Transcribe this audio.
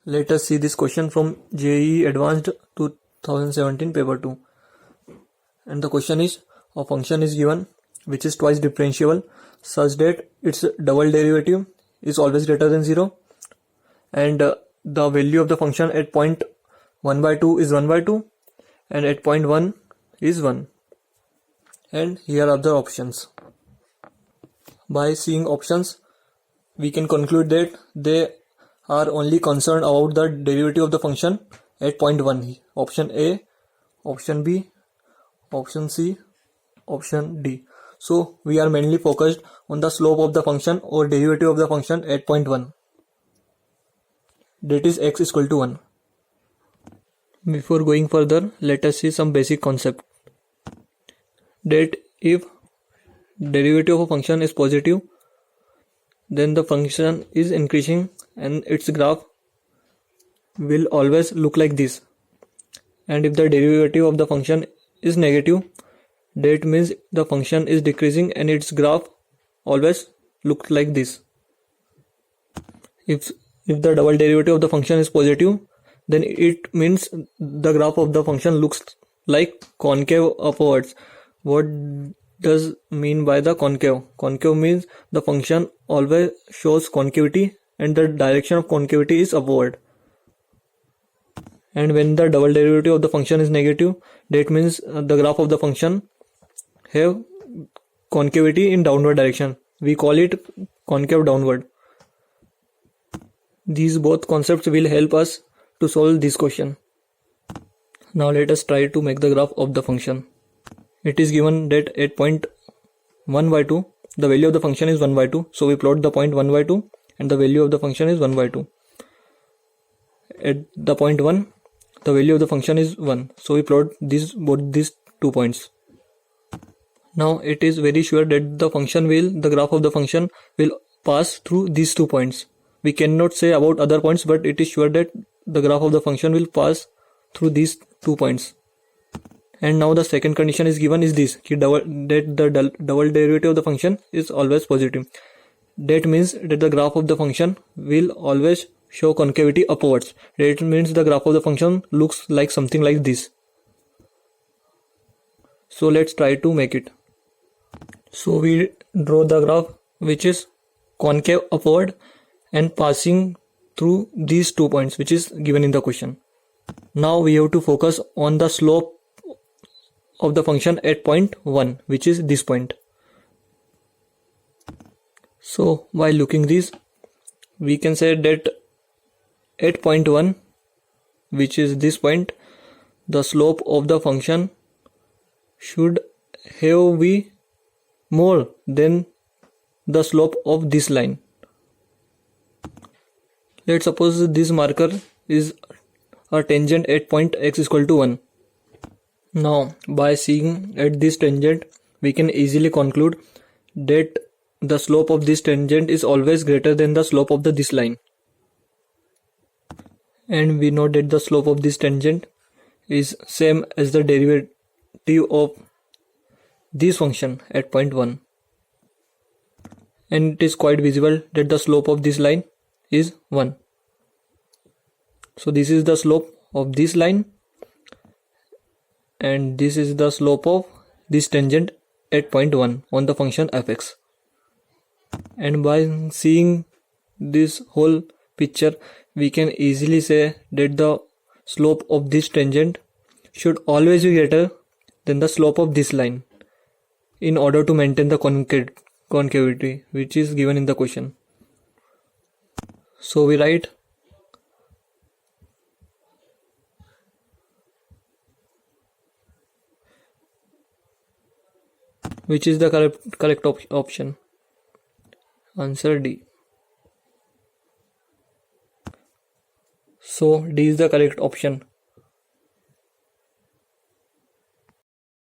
Let us see this question from JEE Advanced 2017 paper 2. And the question is, a function is given which is twice differentiable such that its double derivative is always greater than 0, and the value of the function at point 1 by 2 is 1 by 2 and at point 1 is 1. And here are the options. By seeing options, we can conclude that they are only concerned about the derivative of the function at point 1. Option A, option B, option C, option D. So we are mainly focused on the slope of the function or derivative of the function at point 1. That is x is equal to 1. Before going further, let us see some basic concept. That if derivative of a function is positive, then the function is increasing and its graph will always look like this. And if the derivative of the function is negative, that means the function is decreasing and its graph always looks like this. If the double derivative of the function is positive, then it means the graph of the function looks like concave upwards. What does mean by the concave? Concave means the function always shows concavity and the direction of concavity is upward. And when the double derivative of the function is negative, that means the graph of the function have concavity in downward direction. We call it concave downward. These both concepts will help us to solve this question. Now let us try to make the graph of the function. It is given that at point 1 by 2, the value of the function is 1 by 2. So we plot the point 1 by 2 and the value of the function is 1 by 2. At the point 1, the value of the function is 1. So we plot both these 2 points. Now it is very sure that the graph of the function will pass through these 2 points. We cannot say about other points, but it is sure that the graph of the function will pass through these 2 points. And now the second condition is given is this, that the double derivative of the function is always positive. That means that the graph of the function will always show concavity upwards. That means the graph of the function looks like something like this. So let's try to make it. So we draw the graph which is concave upward and passing through these 2 points which is given in the question. Now we have to focus on the slope of the function at point 1, which is this point. So by looking this, we can say that at point 1, which is this point, the slope of the function should have be more than the slope of this line. Let's suppose this marker is a tangent at point x is equal to 1. Now by seeing at this tangent, we can easily conclude that the slope of this tangent is always greater than the slope of this line. And we know that the slope of this tangent is same as the derivative of this function at point 1. And it is quite visible that the slope of this line is 1. So this is the slope of this line and this is the slope of this tangent at point 1 on the function fx. And by seeing this whole picture, we can easily say that the slope of this tangent should always be greater than the slope of this line in order to maintain the concavity which is given in the question. So we write which is the correct option. Answer D. So D is the correct option.